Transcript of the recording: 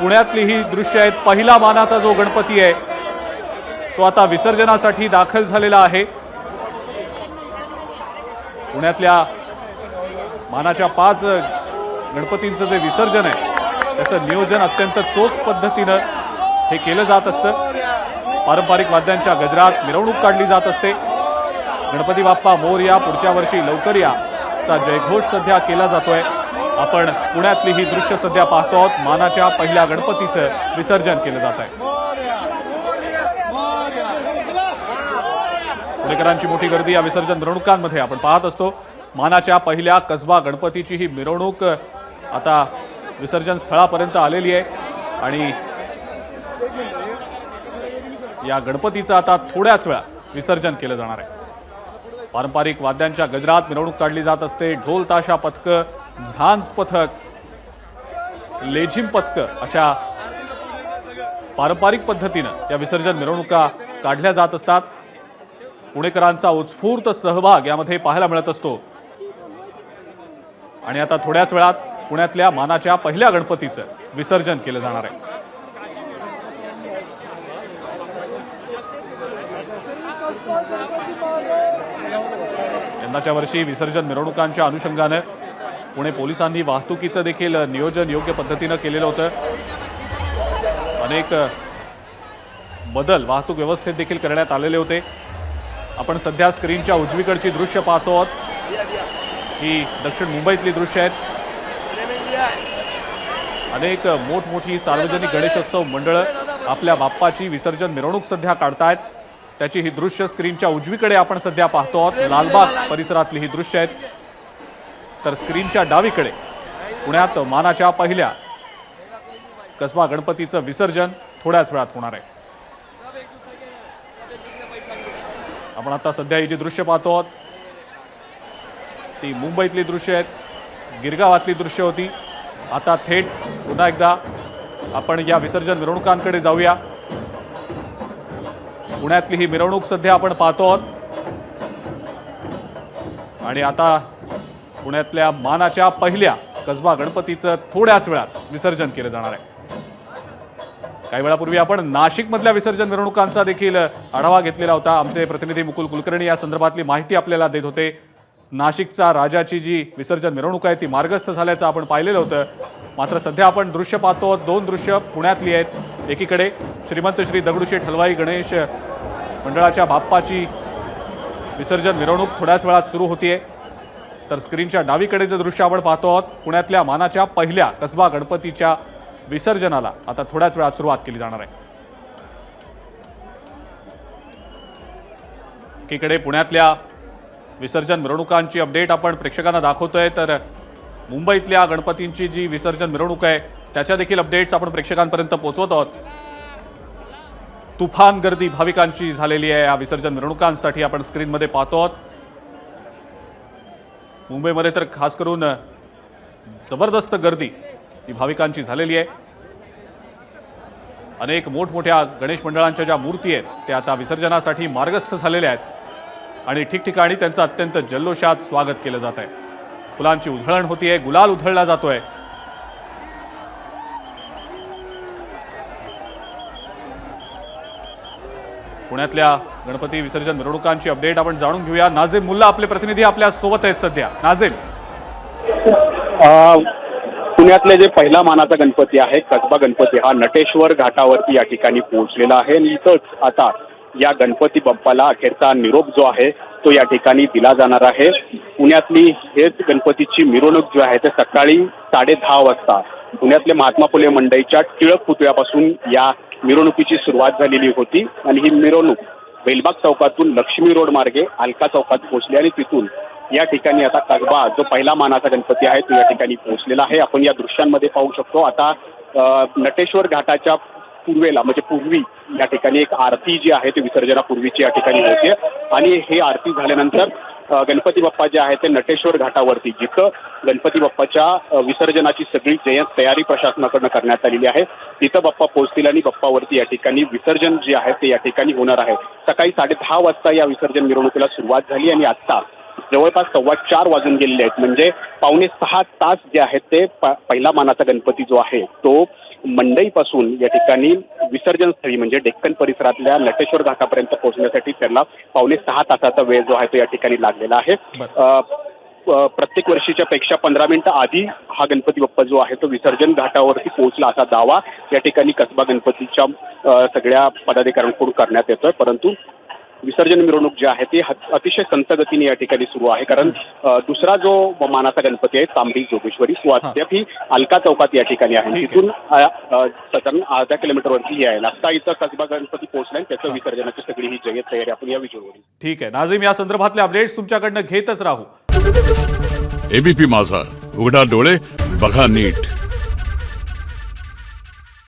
पुण्यातली ही दृश्य आहेत। पहिला मानाचा जो गणपती आहे तो आता विसर्जनासाठी दाखल झालेला आहे। पुण्यातल्या मानाच्या 5 गणपतींचं जे विसर्जन आहे त्याचं नियोजन अत्यंत चोख पद्धतीनं हे केलं जात असतं। पारंपरिक वाद्यांच्या गजरात मिरवणूक काढली जात असते। गणपती बाप्पा मोरया, पुढच्या वर्षी लवकर या चा जयघोष सध्या केला जातोय। आपण पुण्यातली ही दृश्य सध्या पाहतो आहोत। मानाच्या पहिल्या गणपतीचं विसर्जन केलं जात आहे। पुणेकरांची मोठी गर्दी या विसर्जन मिरवणुकांमध्ये आपण पाहत असतो। मानाच्या पहिल्या कसबा गणपतीची ही मिरवणूक आता विसर्जन स्थळापर्यंत आलेली आहे आणि या गणपतीचं आता थोड्याच वेळात विसर्जन केलं जाणार आहे। पारंपरिक वाद्यांच्या गजरात मिरवणूक काढली जात असते। ढोल ताशा पथकं, झांज पथक, लेझिम पथकं अशा पारंपरिक पद्धतीनं या विसर्जन मिरवणुका काढल्या जात असतात। पुणेकरांचा उत्स्फूर्त सहभाग यामध्ये पाहायला मिळत असतो आणि आता थोड्याच वेळात पुण्यातल्या मानाच्या पहिल्या गणपतीचं विसर्जन केलं जाणार आहे। यंदाच्या वर्षी विसर्जन मिरवणुकांच्या अनुषंगाने पुणे पोलिसांनी वाहतुकीचं देखील नियोजन योग्य पद्धतीनं केलेलं होतं। अनेक बदल वाहतूक व्यवस्थेत देखील करण्यात आलेले होते। आपण सध्या स्क्रीनच्या उजवीकडची दृश्य पाहतो आहोत। ही दक्षिण मुंबईतली दृश्य आहेत। अनेक मोठमोठी सार्वजनिक गणेशोत्सव मंडळं आपल्या बाप्पाची विसर्जन मिरवणूक सध्या काढतायत। त्याची ही दृश्य स्क्रीनच्या उजवीकडे आपण सध्या पाहतो आहोत। लालबाग परिसरातली ही दृश्य आहेत। तर स्क्रीनच्या डावीकडे पुण्यात मानाच्या पहिल्या कसबा गणपतीचं विसर्जन थोड्याच वेळात होणार आहे। आपण आता सध्या ही जी दृश्य पाहतो आहोत ती मुंबईतली दृश्य आहेत। गिरगावातली दृश्य होती। आता थेट पुन्हा एकदा आपण या विसर्जन मिरवणुकांकडे जाऊया। पुण्यातली ही मिरवणूक सध्या आपण पाहतो आहोत आणि आता पुण्यातल्या मानाच्या पहिल्या कसबा गणपतीचं थोड्याच वेळात विसर्जन केलं जाणार आहे। काही वेळापूर्वी आपण नाशिकमधल्या विसर्जन मिरवणुकांचा देखील आढावा घेतलेला होता। आमचे प्रतिनिधी मुकुल कुलकर्णी या संदर्भातली माहिती आपल्याला देत होते। नाशिकचा राजाची जी विसर्जन मिरवणूक आहे ती मार्गस्थ झाल्याचं आपण पाहिलेलं होतं। मात्र सध्या आपण दृश्य पाहतो, 2 दृश्य पुण्यातली आहेत। एकीकडे श्रीमंत श्री दगडूशेठ हलवाई गणेश मंडळाच्या बाप्पाची विसर्जन मिरवणूक थोड्याच वेळात सुरू होतीये। तर स्क्रीनच्या डावीकडे जे दृश्य आपण पाहतो आहोत पुण्यातल्या मानाच्या पहिल्या कसबा गणपतीच्या विसर्जनाला आता थोड्याच वेळात सुरुवात केली जाणार आहे। एकीकडे पुण्यातल्या विसर्जन मिरवणुकांची अपडेट आपण प्रेक्षकांना दाखवतोय, तर मुंबईतल्या गणपतींची जी विसर्जन मिरवणूक आहे त्याच्या देखील अपडेट्स आपण प्रेक्षकांपर्यंत पोहोचवत आहोत। तुफान गर्दी भाविकांची झालेली आहे या विसर्जन मिरवणुकांसाठी आपण स्क्रीनमध्ये पाहतो आहोत। मुंबईमध्ये तर खास करून जबरदस्त गर्दी ही भाविकांची झालेली आहे। अनेक मोठमोठ्या गणेश मंडळांच्या ज्या मूर्ती आहेत त्या आता विसर्जनासाठी मार्गस्थ झालेल्या आहेत आणि ठिकठिकाणी त्यांचं अत्यंत जल्लोषात स्वागत केलं जात आहे। फुलांची उधळण होतीये, गुलाल उधळला जातोय। पुण्यातल्या गणपती विसर्जन मिरवणुकांची अपडेट आपण जाणून घेऊया। नाझिम मुल्ला आपले प्रतिनिधी आपल्या सोबत आहेत सध्या। नाझिम, पुण्यातले जे पहिला मानाचा गणपती आहे कसबा गणपती हा नटेश्वर घाटावरती या ठिकाणी पोहोचलेला आहे आणि इथंच आता या गणपती बाप्पाला अखेरचा निरोप जो आहे तो या ठिकाणी दिला जाणार आहे। पुण्यातली हेच गणपतीची मिरवणूक जी आहे ते सकाळी 10:30 वाजता पुण्यातले महात्मा फुले मंडईच्या टिळक पुतळ्यापासून या मिरवणुकीची सुरुवात झालेली होती आणि ही मिरवणूक बेलबाग चौकातून लक्ष्मी रोड मार्गे अलका चौकात पोहोचली आणि तिथून या ठिकाणी आता कसबा जो पहिला मानाचा गणपती आहे तो या ठिकाणी पोहोचलेला आहे। आपण या दृश्यांमध्ये पाहू शकतो। आता नटेश्वर घाटाच्या पूर्वेला म्हणजे पूर्वी या ठिकाणी एक आरती जी आहे ती विसर्जनापूर्वीची या ठिकाणी होते आणि हे आरती झाल्यानंतर गणपती बाप्पा जे आहे ते नटेश्वर घाटावरती जिथं गणपती बाप्पाच्या विसर्जनाची सगळी जयंत तयारी प्रशासनाकडून करण्यात आलेली आहे तिथं बाप्पा पोहोचतील आणि बाप्पावरती या ठिकाणी विसर्जन जे आहे ते या ठिकाणी होणार आहे। सकाळी 10:30 वाजता या विसर्जन मिरवणुकीला सुरुवात झाली आणि आता जवळपास 4:15 वाजून गेलेले आहेत। म्हणजे 5.5 तास जे आहेत ते पहिला मानाचा गणपती जो आहे तो मंडईपासून या ठिकाणी विसर्जन स्थळी म्हणजे डेक्कन परिसरातल्या नटेश्वर घाटापर्यंत पोहोचण्यासाठी त्याला 5.5 तासाचा वेळ जो आहे तो या ठिकाणी लागलेला आहे. प्रत्येक वर्षीच्या पेक्षा 15 मिनिटं आधी हा गणपती बाप्पा जो आहे तो विसर्जन घाटावरती पोहोचला असा दावा या ठिकाणी कसबा गणपतीच्या सगळ्या पदाधिकाऱ्यांकडून करण्यात येतोय. परंतु विसर्जन मिरवणूक जी आहे ती अतिशय संत गतीने या ठिकाणी सुरू आहे. कारण दुसरा जो मानाचा गणपती आहे तांबडी जोगेश्वरी तो अद्याप ही अलका चौकात या ठिकाणी आहे. तिथून साधारण अर्धा किलोमीटरवरती यायला आता इथं कसबा गणपती पोहोचलाय त्याचं विसर्जनाची सगळी ही जय्यत तयारी आपण या व्हिडिओवर. ठीक आहे नाझीम, या संदर्भातले अपडेट्स तुमच्याकडनं घेतच राहू. एबीपी माझा, उघडा डोळे बघा नीट.